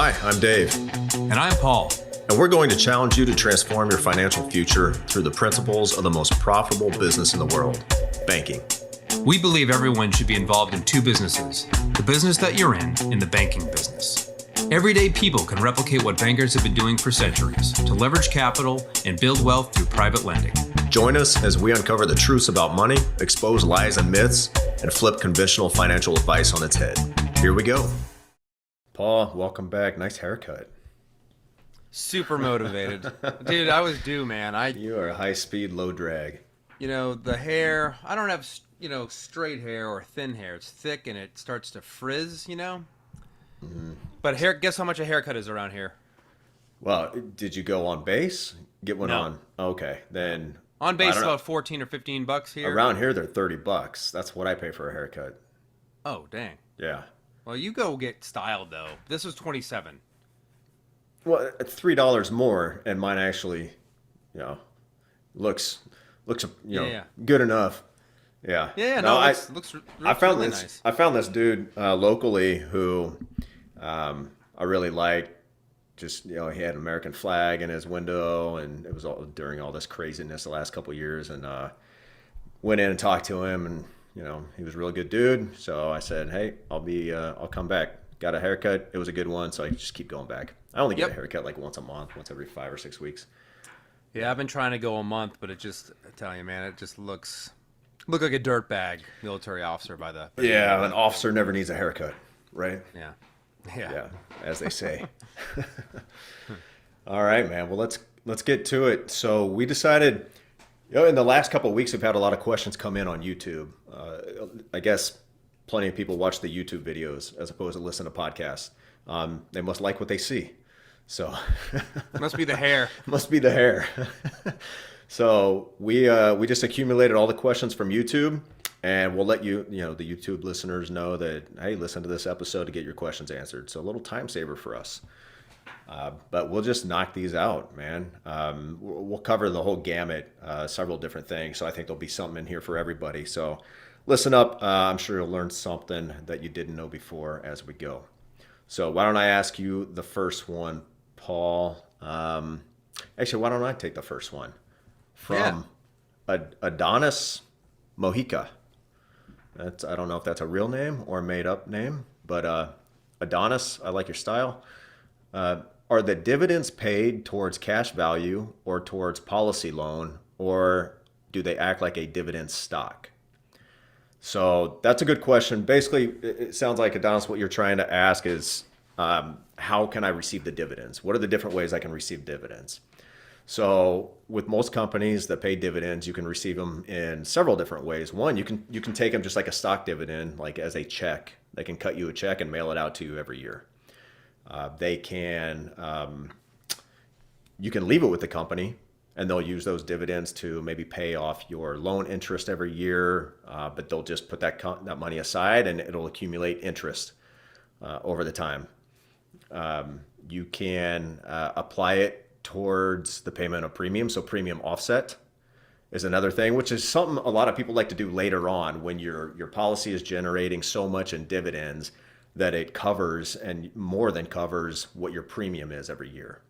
Hi, I'm Dave, And I'm Paul. and we're going to challenge you to transform your financial future through the principles of the most profitable business in the world, banking. We believe everyone should be involved in two businesses, the business that you're in the banking business. Everyday people can replicate what bankers have been doing for centuries to leverage capital and build wealth through private lending. Join us as we uncover the truths about money, expose lies and myths, and flip conventional financial advice on its head. Here we go. Paul, welcome back. Nice haircut. Super motivated. Dude, I was due, man. You are high speed, low drag. The hair, I don't have, straight hair or thin hair. It's thick and it starts to frizz, Mm-hmm. But guess how much a haircut is around here? Well, did you go on base? Get one No. on? Okay, then. On base I don't know. about 14 or 15 bucks here. Around here, they're $30. That's what I pay for a haircut. Oh, dang. Yeah. Well, you go get styled, though. This was 27. Well, it's $3 more, and mine actually, looks, Yeah. good enough. Yeah. Yeah, No, looks I found really this. nice. I found this dude locally who I really liked. Just he had an American flag in his window, and it was all during all this craziness the last couple of years. And went in and talked to him, and he was a real good dude. So I said, hey, I'll come back. Got a haircut. It was a good one, so I just keep going back. I only get a haircut like once a month, once every 5 or 6 weeks. Yeah, I've been trying to go a month, but I tell you, man, it just look like a dirtbag military officer by the... Yeah, an officer never needs a haircut, right? Yeah. Yeah, as they say. All right, man. Well, let's get to it. So we decided, in the last couple of weeks, we've had a lot of questions come in on YouTube. I guess plenty of people watch the YouTube videos as opposed to listen to podcasts. They must like what they see. So Must be the hair. must be the hair. So we just accumulated all the questions from YouTube, and we'll let the YouTube listeners know that, hey, listen to this episode to get your questions answered. So a little time saver for us. But we'll just knock these out, man. We'll cover the whole gamut, several different things. So I think there'll be something in here for everybody. So listen up. I'm sure you'll learn something that you didn't know before as we go. So why don't I ask you the first one, Paul? Actually, why don't I take the first one? From Adonis Mojica. I don't know if that's a real name or a made up name, but Adonis, I like your style. Are the dividends paid towards cash value or towards policy loan, or do they act like a dividend stock? So that's a good question. Basically, it sounds like, Adonis, what you're trying to ask is, how can I receive the dividends? What are the different ways I can receive dividends? So with most companies that pay dividends, you can receive them in several different ways. One, you can take them just like a stock dividend, like as a check. They can cut you a check and mail it out to you every year. You can leave it with the company, and they'll use those dividends to maybe pay off your loan interest every year, but they'll just put that money aside, and it'll accumulate interest over the time. You can apply it towards the payment of premium. So premium offset is another thing, which is something a lot of people like to do later on when your policy is generating so much in dividends that it covers and more than covers what your premium is every year.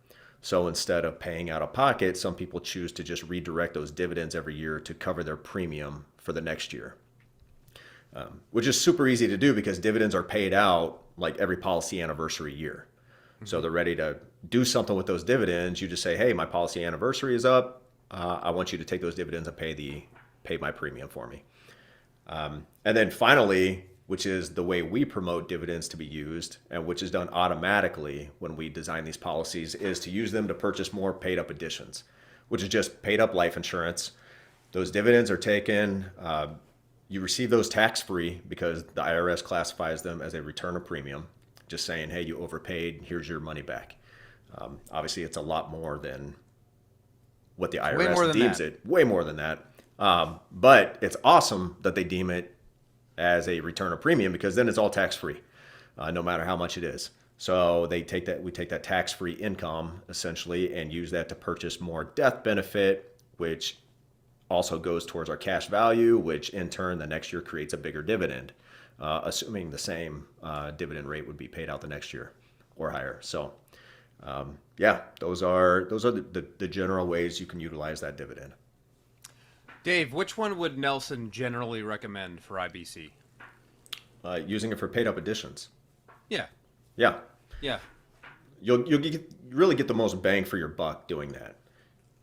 So instead of paying out of pocket, some people choose to just redirect those dividends every year to cover their premium for the next year, which is super easy to do because dividends are paid out like every policy anniversary year. So they're ready to do something with those dividends. You just say, hey, my policy anniversary is up. I want you to take those dividends and pay my premium for me. And then finally, which is the way we promote dividends to be used, and which is done automatically when we design these policies, is to use them to purchase more paid up additions, which is just paid up life insurance. Those dividends are taken. You receive those tax-free because the IRS classifies them as a return of premium, just saying, hey, you overpaid, here's your money back. Obviously, it's a lot more than what the IRS deems it. Way more than that. But it's awesome that they deem it as a return of premium because then it's all tax-free, no matter how much it is. So we take that tax-free income essentially and use that to purchase more death benefit, which also goes towards our cash value, which in turn the next year creates a bigger dividend, assuming the same dividend rate would be paid out the next year. or higher. So, yeah, those are the general ways you can utilize that dividend. Dave, which one would Nelson generally recommend for IBC? Using it for paid up additions. Yeah. Yeah, Yeah. you'll really get the most bang for your buck doing that.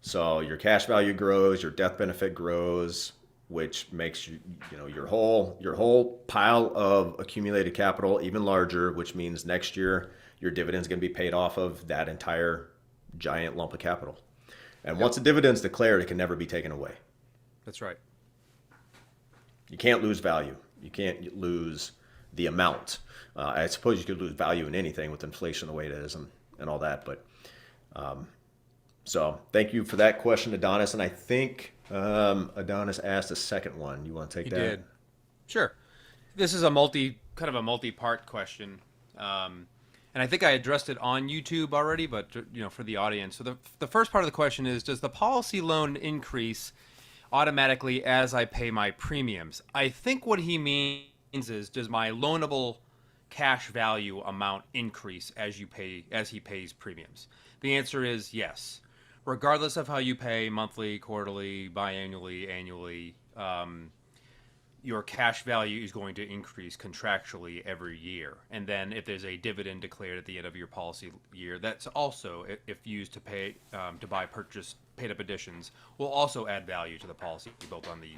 So your cash value grows, your death benefit grows, which makes your whole pile of accumulated capital even larger, which means next year your dividend's going to be paid off of that entire giant lump of capital. And once a dividend's declared, it can never be taken away. That's right. You can't lose value. You can't lose the amount. I suppose you could lose value in anything with inflation the way it is and all that. But so thank you for that question, Adonis. And I think Adonis asked a second one. You want to take that? He did. Sure. This is a multi-part question. And I think I addressed it on YouTube already, but for the audience. So the first part of the question is, does the policy loan increase automatically as I pay my premiums? I think what he means is, does my loanable cash value amount increase as he pays premiums? The answer is yes. Regardless of how you pay, monthly, quarterly, biannually, annually, your cash value is going to increase contractually every year. And then if there's a dividend declared at the end of your policy year, that's also, if used to pay to buy purchase paid up additions, will also add value to the policy, both on the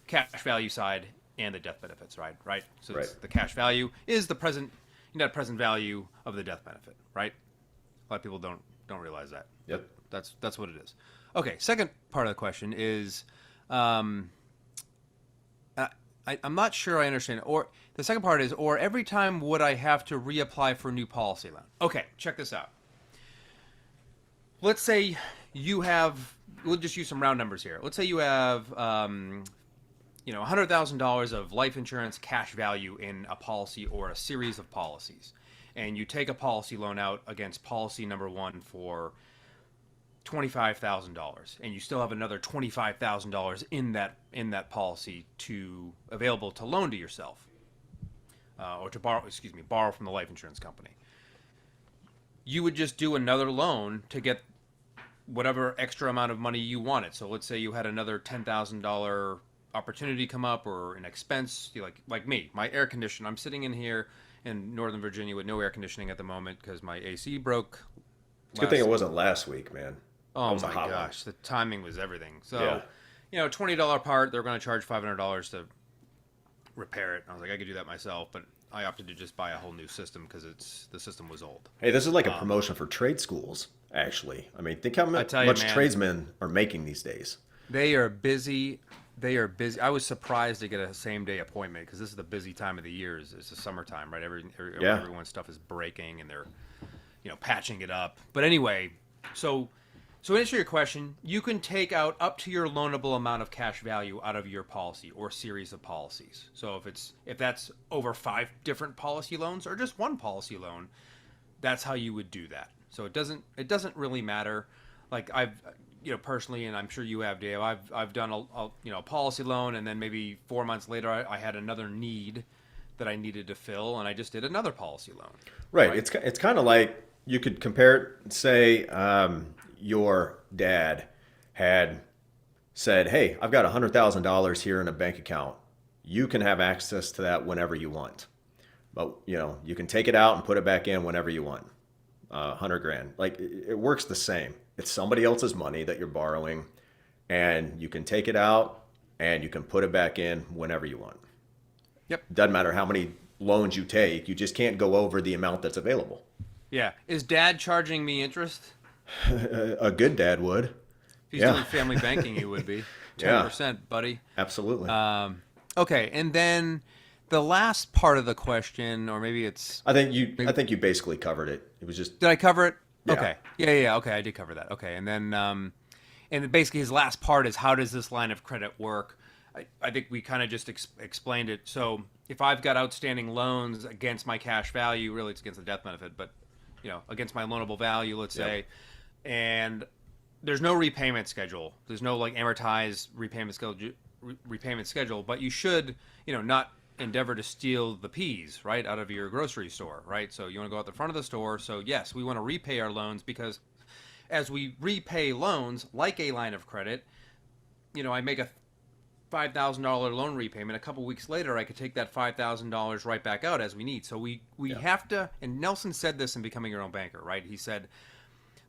cash value side and the death benefits, right? So Right. The cash value is the net present value of the death benefit, right? A lot of people don't realize that. Yep. That's what it is. Okay, second part of the question is, I'm not sure I understand. Or the second part is, or every time would I have to reapply for a new policy loan? Okay, check this out. Let's say you have, we'll just use some round numbers here. Let's say you have, $100,000 of life insurance cash value in a policy or a series of policies. And you take a policy loan out against policy number one for $25,000, and you still have another $25,000 in that policy available to loan to yourself, or to borrow from the life insurance company. You would just do another loan to get whatever extra amount of money you wanted. So let's say you had another $10,000 opportunity come up, or an expense, like me, my air conditioner. I'm sitting in here in Northern Virginia with no air conditioning at the moment because my AC broke. It's a good thing it wasn't last week, man. Oh my gosh, the timing was everything. So, $20 part, they're going to charge $500 to repair it. I was like, I could do that myself, but I opted to just buy a whole new system because the system was old. Hey, this is like a promotion for trade schools, actually. I mean, think how much tradesmen are making these days. They are busy. I was surprised to get a same-day appointment because this is the busy time of the year. It's the summertime, right? Everyone's stuff is breaking and they're, patching it up. But anyway, so to answer your question, you can take out up to your loanable amount of cash value out of your policy or series of policies. So if that's over 5 different policy loans or just one policy loan, that's how you would do that. So it doesn't really matter. Like I've personally, and I'm sure you have, Dave, I've done a policy loan, and then maybe 4 months later I had another need that I needed to fill, and I just did another policy loan. Right. It's kind of like you could compare it, say your dad had said, hey, I've got $100,000 here in a bank account. You can have access to that whenever you want. But, you can take it out and put it back in whenever you want. $100,000. Like, it works the same. It's somebody else's money that you're borrowing, and you can take it out and you can put it back in whenever you want. Yep. Doesn't matter how many loans you take. You just can't go over the amount that's available. Yeah. Is Dad charging me interest? A good dad would. If he's doing family banking, he would be 10%, buddy. Absolutely. Okay, and then the last part of the question, or maybe it's. I think you basically covered it. It was just. Did I cover it? Yeah. Okay. Yeah. Okay, I did cover that. Okay, and then and basically his last part is, how does this line of credit work? I think we kind of just explained it. So if I've got outstanding loans against my cash value, really it's against the death benefit, but against my loanable value, let's say. And there's no repayment schedule. There's no amortized repayment schedule, but you should, not endeavor to steal the peas, right, out of your grocery store, right? So you want to go out the front of the store. So yes, we want to repay our loans because as we repay loans, like a line of credit, I make a $5,000 loan repayment. A couple weeks later, I could take that $5,000 right back out as we need. So we have to, and Nelson said this in Becoming Your Own Banker, right? He said,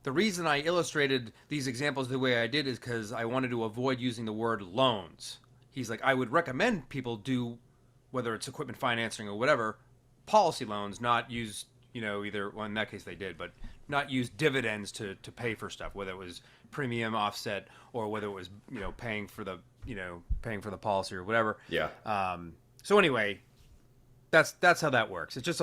the reason I illustrated these examples the way I did is because I wanted to avoid using the word loans. He's like, I would recommend people do, whether it's equipment financing or whatever, policy loans, not use, either, well, in that case they did, but not use dividends to pay for stuff, whether it was premium offset or whether it was, paying for the policy or whatever. Yeah. So anyway, that's how that works. It's just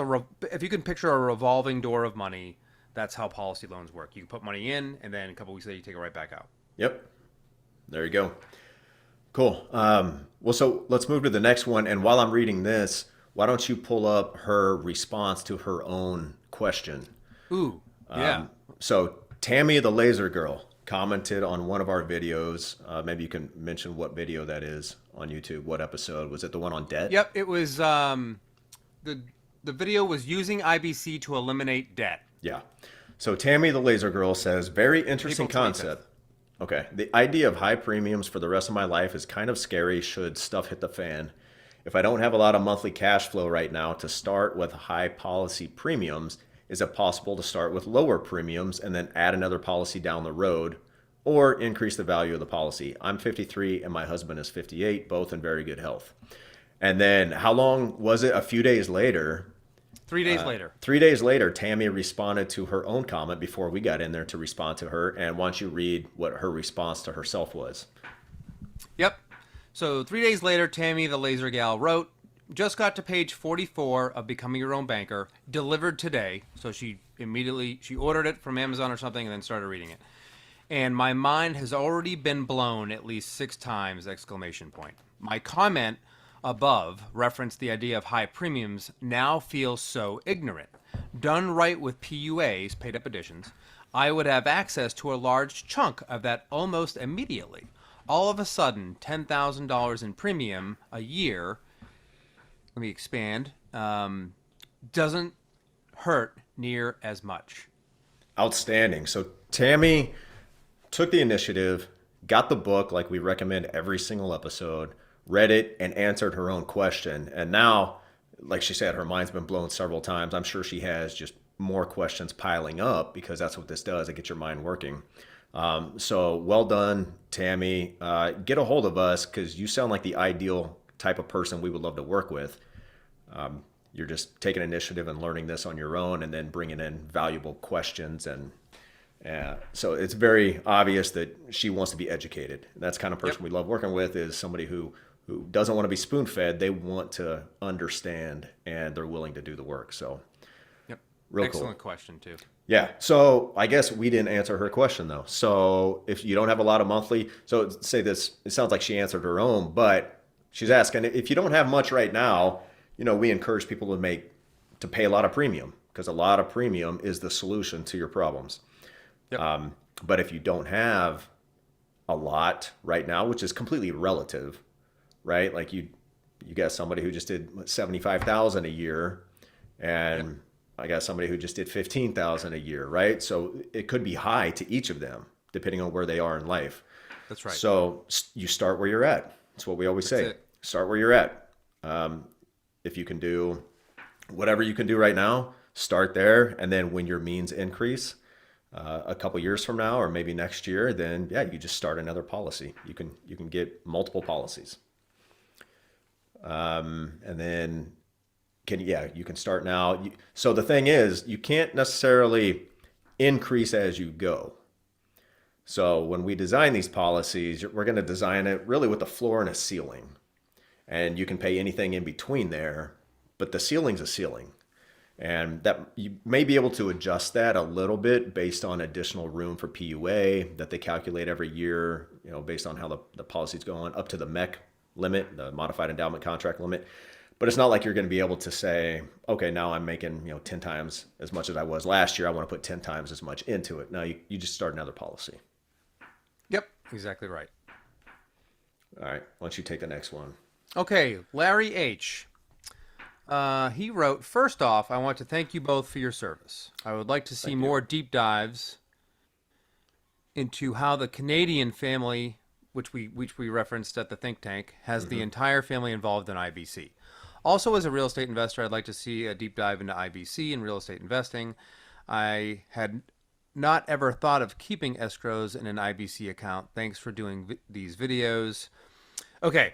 if you can picture a revolving door of money, that's how policy loans work. You put money in, and then a couple weeks later, you take it right back out. Yep. There you go. Cool. Well, so let's move to the next one. And while I'm reading this, why don't you pull up her response to her own question? Ooh, yeah. So Tammy, the laser girl, commented on one of our videos. Maybe you can mention what video that is on YouTube. What episode? Was it the one on debt? Yep. It was the video was using IBC to eliminate debt. Yeah. So Tammy, the laser girl, says, very interesting April 25th. concept. Okay. The idea of high premiums for the rest of my life is kind of scary should stuff hit the fan. If I don't have a lot of monthly cash flow right now to start with high policy premiums, is it possible to start with lower premiums and then add another policy down the road or increase the value of the policy? I'm 53 and my husband is 58, both in very good health. And then how long was it? A few days later. 3 days later. 3 days later, Tammy responded to her own comment before we got in there to respond to her. And why don't you read what her response to herself was? Yep. So 3 days later, Tammy, the laser gal, wrote, just got to page 44 of Becoming Your Own Banker, delivered today. So she ordered it from Amazon or something and then started reading it. And my mind has already been blown at least 6 times, exclamation point. My comment above referenced the idea of high premiums now feels so ignorant. Done right with PUAs, paid up additions, I would have access to a large chunk of that almost immediately. All of a sudden, $10,000 in premium a year, let me expand, doesn't hurt near as much. Outstanding. So Tammy took the initiative, got the book like we recommend every single episode, read it, and answered her own question. And now, like she said, her mind's been blown several times. I'm sure she has just more questions piling up because that's what this does. It gets your mind working. So well done, Tammy. Get a hold of us because you sound like the ideal type of person we would love to work with. You're just taking initiative and learning this on your own and then bringing in valuable questions. And so it's very obvious that she wants to be educated. And that's the kind of person we love working with, is somebody who doesn't want to be spoon-fed. They want to understand and they're willing to do the work. So real Excellent cool. question too. Yeah. So I guess we didn't answer her question though. So if you don't have a lot of monthly, so say this, it sounds like she answered her own, but she's asking if you don't have much right now, we encourage people to pay a lot of premium because a lot of premium is the solution to your problems. Yep. But if you don't have a lot right now, which is completely relative, right? Like you got somebody who just did 75,000 a year and I got somebody who just did 15,000 a year, right? So it could be high to each of them depending on where they are in life. That's right. So you start where you're at. That's what we always say. it. Start where you're at. If you can do whatever you can do right now, start there. And then when your means increase a couple years from now, or maybe next year, then you just start another policy. You can get multiple policies. And then you can start now. So the thing is, you can't necessarily increase as you go. So when we design these policies, we're going to design it really with a floor and a ceiling. And you can pay anything in between there, but the ceiling's a ceiling. And that you may be able to adjust that a little bit based on additional room for PUA that they calculate every year, based on how the policy's going up to the MEC limit, the modified endowment contract limit. But it's not like you're going to be able to say, okay, now I'm making 10 times as much as I was last year. I want to put 10 times as much into it. No, you just start another policy. Yep, exactly right. All right, why don't you take the next one? Okay, Larry H. He wrote, first off, I want to thank you both for your service. I would like to see Thank you. more deep dives into how the Canadian family, which we referenced at the think tank, has the entire family involved in IBC. Also, as a real estate investor, I'd like to see a deep dive into IBC and real estate investing. I had not ever thought of keeping escrows in an IBC account. Thanks for doing these videos. Okay,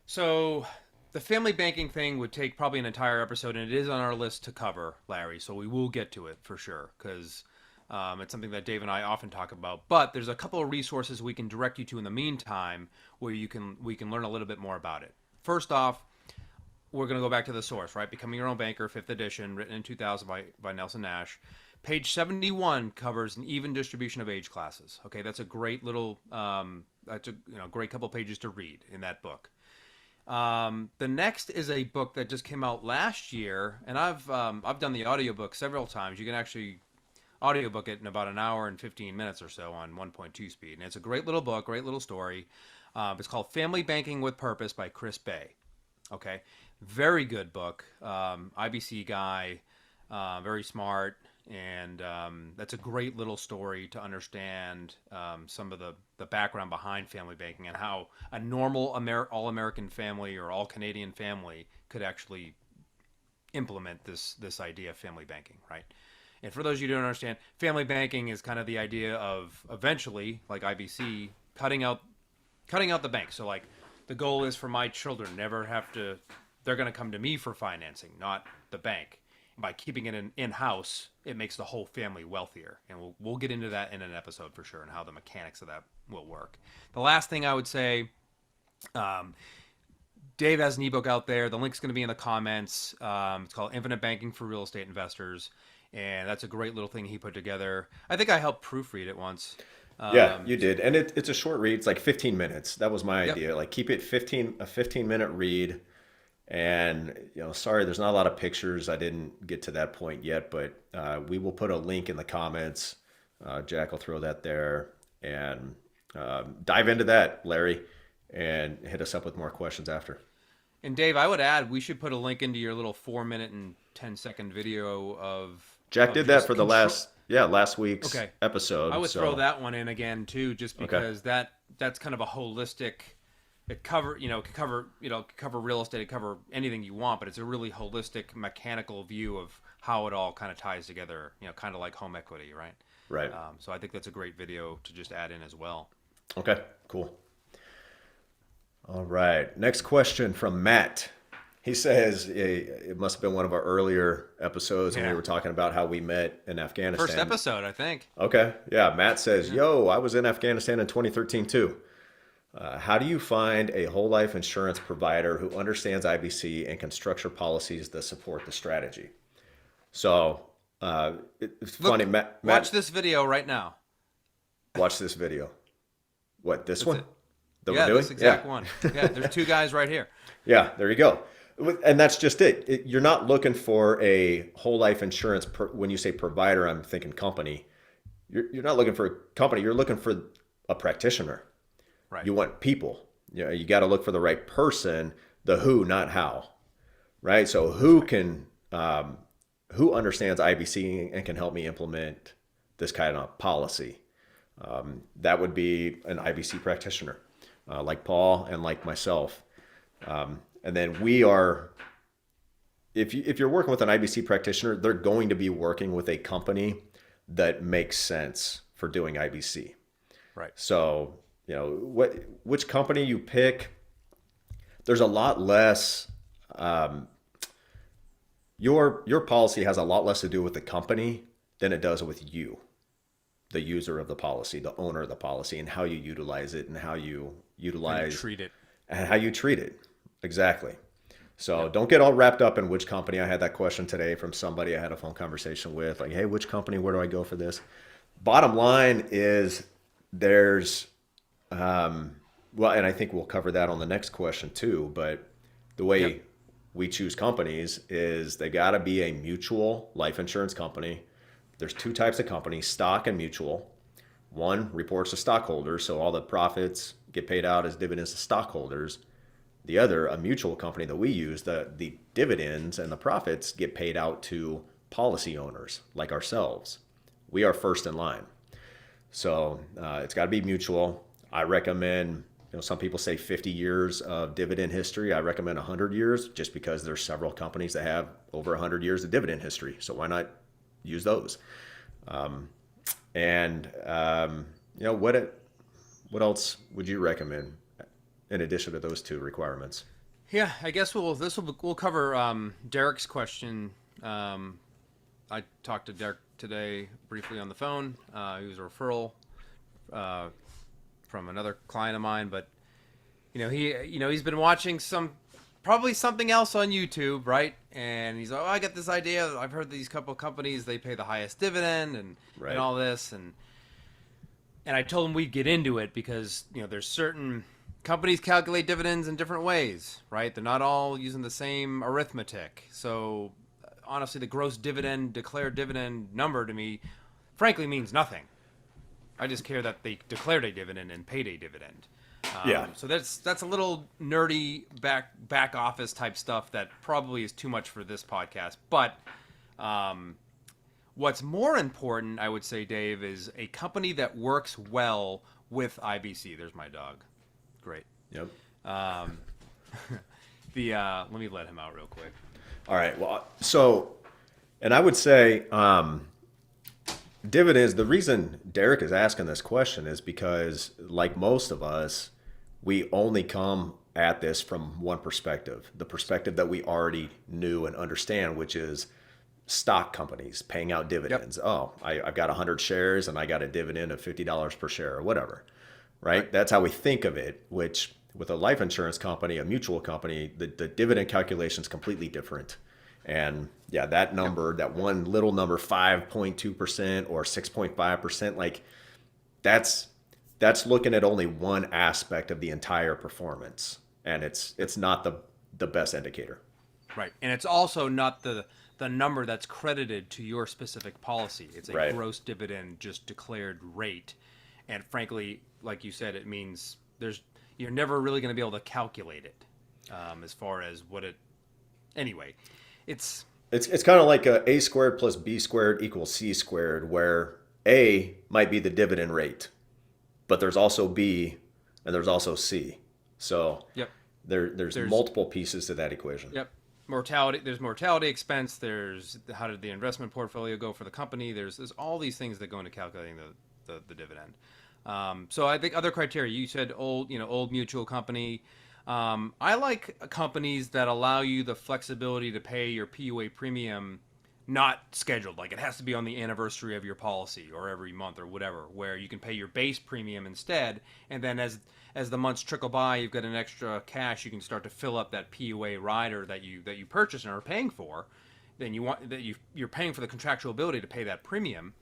so the family banking thing would take probably an entire episode, and it is on our list to cover, Larry. So we will get to it for sure, because it's something that Dave and I often talk about. But there's a couple of resources we can direct you to in the meantime, where we can learn a little bit more about it. First off, we're going to go back to the source, right? Becoming Your Own Banker, 5th edition, written in 2000 by Nelson Nash. Page 71 covers an even distribution of age classes. Okay, that's a great little, that's a great couple pages to read in that book. The next is a book that just came out last year, and I've done the audiobook several times. You can actually audiobook it in about an hour and 15 minutes or so on 1.2 speed, and it's a great little book, great little story. It's called Family Banking with Purpose by Chris Bay. Okay, very good book. IBC guy, very smart, and that's a great little story to understand some of the background behind family banking and how a normal all-American family or all-Canadian family could actually implement this idea of family banking, right? And for those of you who don't understand, family banking is kind of the idea of eventually, like IBC, cutting out the bank. So like the goal is for my children never have to, they're going to come to me for financing, not the bank. By keeping it in-house, it makes the whole family wealthier. And we'll get into that in an episode for sure and how the mechanics of that will work. The last thing I would say, Dave has an ebook out there. The link's going to be in the comments. It's called Infinite Banking for Real Estate Investors. And that's a great little thing he put together. I think I helped proofread it once. Yeah, you did. And it's a short read. It's like 15 minutes. That was my Yep. idea. Like keep it a 15-minute read. And, sorry, there's not a lot of pictures. I didn't get to that point yet, but we will put a link in the comments. Jack will throw that there and dive into that, Larry, and hit us up with more questions after. And Dave, I would add, we should put a link into your little 4-minute and 10-second video of Jack did that for the last week's Okay. episode. I would so- throw that one in again too, just because that's kind of a holistic. It cover real estate, it cover anything you want, but it's a really holistic mechanical view of how it all kind of ties together. Kind of like home equity, right? Right. So I think that's a great video to just add in as well. Okay, cool. All right. Next question from Matt. He says it must have been one of our earlier episodes when we Yeah. were talking about how we met in Afghanistan. First episode, I think. Okay. Yeah. Matt says, yo, I was in Afghanistan in 2013 too. How do you find a whole life insurance provider who understands IBC and can structure policies that support the strategy? So it's funny. Matt, Watch this video right now. watch this video. What, this one? it. That Yeah, we're doing? this exact one. Yeah, there's two guys right here. Yeah, there you go. And that's just it. You're not looking for a whole life insurance. When you say provider, I'm thinking company. You're not looking for a company. You're looking for a practitioner. Right. You want people. You got to look for the right person. The who, not how. Right. So who understands IBC and can help me implement this kind of policy? That would be an IBC practitioner, like Paul and like myself. And then we are, if you're working with an IBC practitioner, they're going to be working with a company that makes sense for doing IBC. Right. So, which company you pick, there's a lot less, your policy has a lot less to do with the company than it does with you, the user of the policy, the owner of the policy, and how you utilize it and how you utilize treat it. and how you treat it. Exactly. So don't get all wrapped up in which company. I had that question today from somebody I had a phone conversation with, like, hey, which company, where do I go for this? Bottom line is there's, and I think we'll cover that on the next question too, but the way we choose companies is they got to be a mutual life insurance company. There's two types of companies, stock and mutual. One reports to stockholders, so all the profits get paid out as dividends to stockholders. The other, a mutual company that we use, the dividends and the profits get paid out to policy owners like ourselves. We are first in line. So it's got to be mutual. I recommend, some people say 50 years of dividend history. I recommend 100 years just because there's several companies that have over 100 years of dividend history. So why not use those? What else would you recommend in addition to those two requirements? Yeah, I guess we'll cover Derek's question. I talked to Derek today briefly on the phone. He was a referral from another client of mine, but he's been watching probably something else on YouTube, right? And he's like, I got this idea. I've heard these couple companies, they pay the highest dividend and all this, and I told him we'd get into it because there's certain companies calculate dividends in different ways, right? They're not all using the same arithmetic. So honestly, the gross dividend, declared dividend number to me, frankly, means nothing. I just care that they declared a dividend and paid a dividend. So that's a little nerdy back office type stuff that probably is too much for this podcast. But what's more important, I would say, Dave, is a company that works well with IBC. There's my dog. Great. Yep. Let me let him out real quick. All right. Well, and I would say dividends, the reason Derek is asking this question is because, like most of us, we only come at this from one perspective, the perspective that we already knew and understand, which is stock companies paying out dividends. Yep. Oh, I've got 100 shares and I got a dividend of $50 per share or whatever, right? That's how we think of it, which with a life insurance company, a mutual company, the dividend calculation is completely different. And yeah, that number, that one little number, 5.2% or 6.5%, like that's looking at only one aspect of the entire performance. And it's not the best indicator. Right. And it's also not the number that's credited to your specific policy. It's a gross dividend just declared rate. And frankly, like you said, it means you're never really going to be able to calculate it as far as what it. Anyway, it's kind of like a squared plus b squared equals c squared, where a might be the dividend rate, but there's also b and there's also c. So there's multiple pieces to that equation. Yep. There's mortality expense. There's how did the investment portfolio go for the company. There's all these things that go into calculating the dividend. So I think other criteria, you said old mutual company. I like companies that allow you the flexibility to pay your PUA premium not scheduled, like it has to be on the anniversary of your policy or every month or whatever, where you can pay your base premium instead, and then as the months trickle by, you've got an extra cash, you can start to fill up that PUA rider that you purchased and are paying for. Then you're paying for the contractual ability to pay that premium.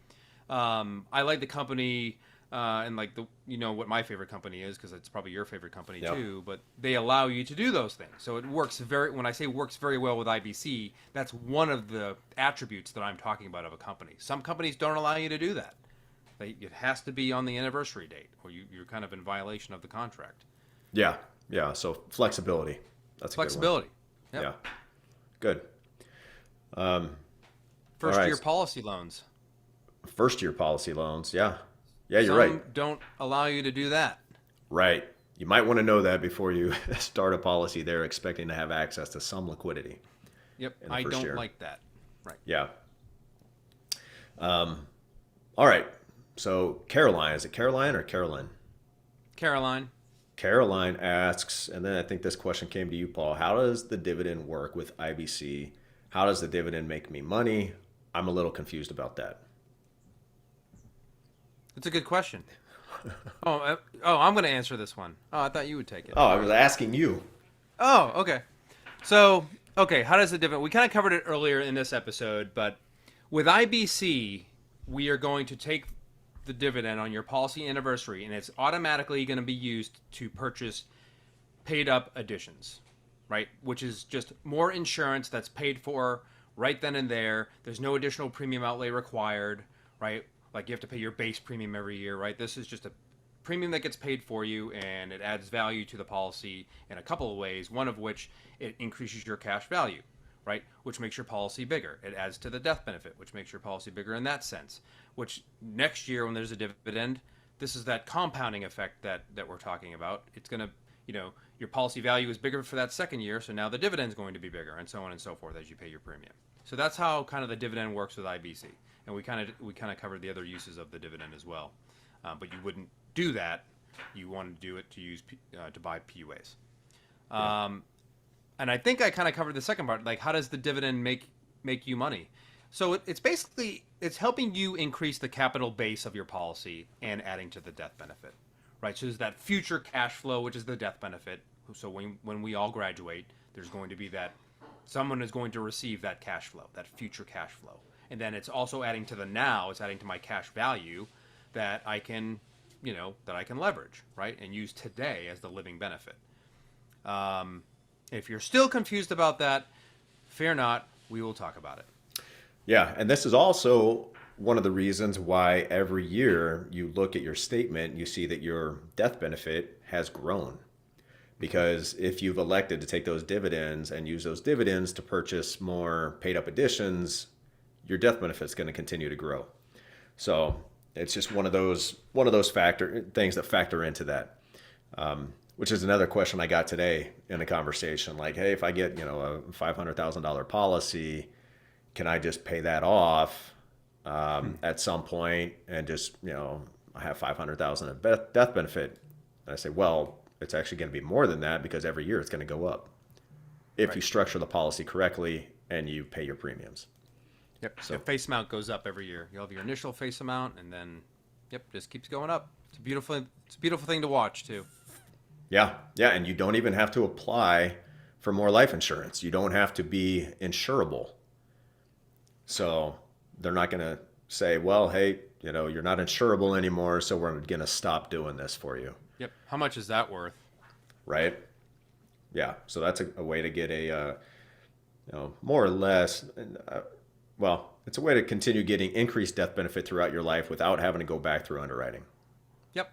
I like the company. And like what my favorite company is, because it's probably your favorite company too, but they allow you to do those things. So it works when I say works very well with IBC, that's one of the attributes that I'm talking about of a company. Some companies don't allow you to do that. It has to be on the anniversary date, or you're kind of in violation of the contract. Yeah. So flexibility. That's flexibility. A good one. Yep. Yeah. Good. First-year policy loans. First-year policy loans. Yeah. Yeah, you're Some right. Don't allow you to do that. Right. You might want to know that before you start a policy. They're expecting to have access to some liquidity. Yep. I don't like that. Right. Yeah. All right. So Caroline, is it Caroline or Carolyn? Caroline. Caroline asks, and then I think this question came to you, Paul. How does the dividend work with IBC? How does the dividend make me money? I'm a little confused about that. It's a good question. I'm going to answer this one. Oh, I thought you would take it. Oh, I was asking you. Oh, okay. So, how does the dividend? We kind of covered it earlier in this episode, but with IBC, we are going to take the dividend on your policy anniversary, and it's automatically going to be used to purchase paid up additions, right? Which is just more insurance that's paid for right then and there. There's no additional premium outlay required, right? Like you have to pay your base premium every year, right? This is just premium that gets paid for you, and it adds value to the policy in a couple of ways. One of which, it increases your cash value, right? Which makes your policy bigger. It adds to the death benefit, which makes your policy bigger in that sense. Which next year, when there's a dividend, this is that compounding effect that we're talking about. It's going to, your policy value is bigger for that second year, so now the dividend's going to be bigger, and so on and so forth as you pay your premium. So that's how kind of the dividend works with IBC, and we kind of covered the other uses of the dividend as well. But you wouldn't do that. You want to do it to use to buy PUAs. And I think I kind of covered the second part, like how does the dividend make you money? So it's basically, it's helping you increase the capital base of your policy and adding to the death benefit, right? So there's that future cash flow, which is the death benefit. So when we all graduate, there's going to be that, someone is going to receive that cash flow, that future cash flow. And then it's also adding to the now, it's adding to my cash value that I can, that I can leverage, right? And use today as the living benefit. If you're still confused about that, fear not, we will talk about it. Yeah, and this is also one of the reasons why every year you look at your statement, you see that your death benefit has grown. Because if you've elected to take those dividends and use those dividends to purchase more paid up additions, your death benefit is going to continue to grow. So it's just one of those things that factor into that. Which is another question I got today in a conversation. Like, hey, if I get a $500,000 policy, can I just pay that off at some point and just I have $500,000 of death benefit? And I say, well, it's actually going to be more than that because every year it's going to go up if you structure the policy correctly and you pay your premiums. Yep. So the face amount goes up every year. You'll have your initial face amount, and then just keeps going up. It's a beautiful thing to watch too. Yeah, and you don't even have to apply for more life insurance. You don't have to be insurable. So they're not going to say, well, hey, you're not insurable anymore, so we're going to stop doing this for you. Yep. How much is that worth? Right. Yeah. So that's a way to get a, more or less, it's a way to continue getting increased death benefit throughout your life without having to go back through underwriting. Yep.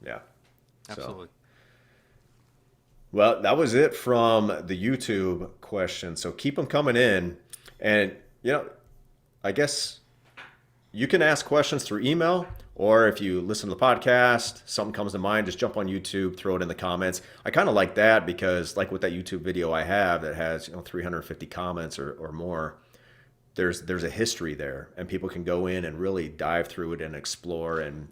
Yeah. Absolutely. Well, that was it from the YouTube questions. So keep them coming in. And, I guess you can ask questions through email, or if you listen to the podcast, something comes to mind, just jump on YouTube, throw it in the comments. I kind of like that because like with that YouTube video I have that has 350 comments or more, there's a history there, and people can go in and really dive through it and explore and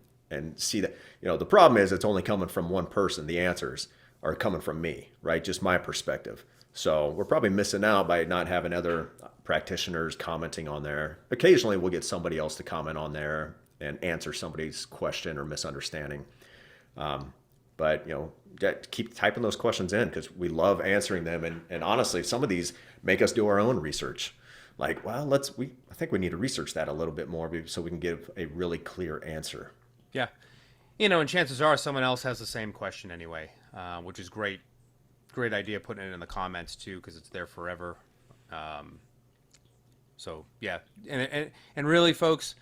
see that. The problem is it's only coming from one person. The answers are coming from me, right? Just my perspective. So we're probably missing out by not having other practitioners commenting on there. Occasionally we'll get somebody else to comment on there and answer somebody's question or misunderstanding. But keep typing those questions in because we love answering them. And honestly, some of these make us do our own research. Like, well, I think we need to research that a little bit more so we can give a really clear answer. Yeah. And chances are someone else has the same question anyway, which is great. Great idea putting it in the comments too, because it's there forever. So yeah, and really, folks,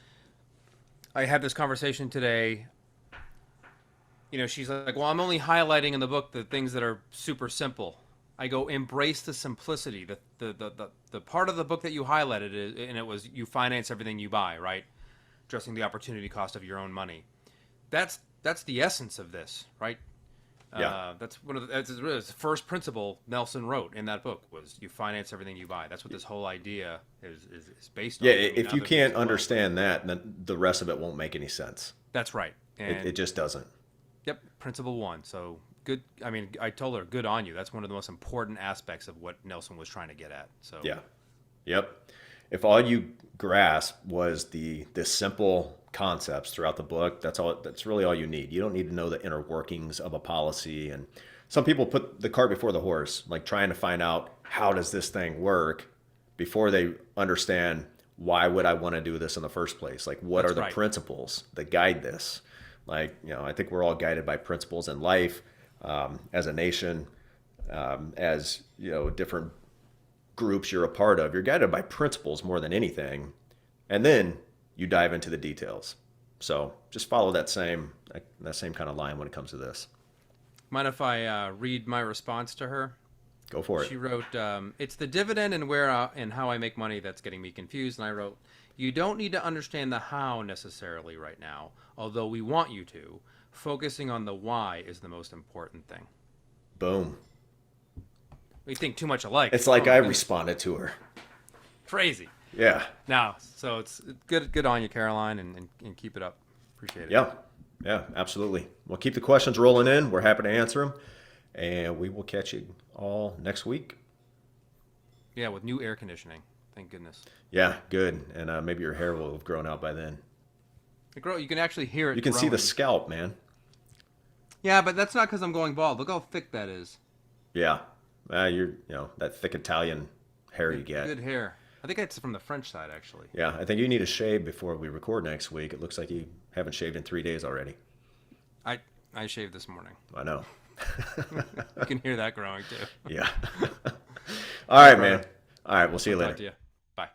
I had this conversation today. She's like, well, I'm only highlighting in the book the things that are super simple. I go, embrace the simplicity. The part of the book that you highlighted and it was you finance everything you buy, right? Addressing the opportunity cost of your own money. That's the essence of this, right? Yeah. That's the first principle Nelson wrote in that book was you finance everything you buy. That's what this whole idea is based on. Yeah, if you can't understand that, then the rest of it won't make any sense. That's right. And it just doesn't. Yep, principle one. So good. I mean, I told her, good on you. That's one of the most important aspects of what Nelson was trying to get at. So yeah, yep. If all you grasp was the simple concepts throughout the book, that's really all you need. You don't need to know the inner workings of a policy. And some people put the cart before the horse, like trying to find out how does this thing work before they understand why would I want to do this in the first place? Like what are the principles that guide this? Like, I think we're all guided by principles in life, as a nation, as different groups you're a part of. You're guided by principles more than anything. And then you dive into the details. So just follow that same kind of line when it comes to this. Mind if I read my response to her? Go for it. She wrote, it's the dividend and where and how I make money that's getting me confused. And I wrote, you don't need to understand the how necessarily right now, although we want you to. Focusing on the why is the most important thing. Boom. We think too much alike. It's like I responded to her. Crazy. Yeah. Now, so it's good on you, Caroline, and keep it up. Appreciate it. Yeah, absolutely. Well, keep the questions rolling in. We're happy to answer them. And we will catch you all next week. Yeah, with new air conditioning. Thank goodness. Yeah, good. And maybe your hair will have grown out by then. You can actually hear it. You can see the growing. scalp, man. Yeah, but that's not because I'm going bald. Look how thick that is. Yeah. That thick Italian hair you get. Good hair. I think it's from the French side, actually. Yeah, I think you need a shave before we record next week. It looks like you haven't shaved in 3 days already. I shaved this morning. I know. You can hear that growing, too. Yeah. All right, man. All right, we'll see you later. Talk to you. Bye.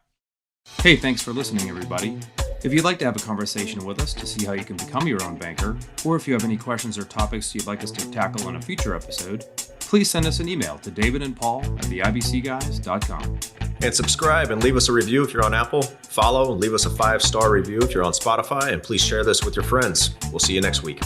Hey, thanks for listening, everybody. If you'd like to have a conversation with us to see how you can become your own banker, or if you have any questions or topics you'd like us to tackle on a future episode, please send us an email to davidandpaul@theibcguys.com. And subscribe and leave us a review if you're on Apple. Follow and leave us a 5-star review if you're on Spotify. And please share this with your friends. We'll see you next week.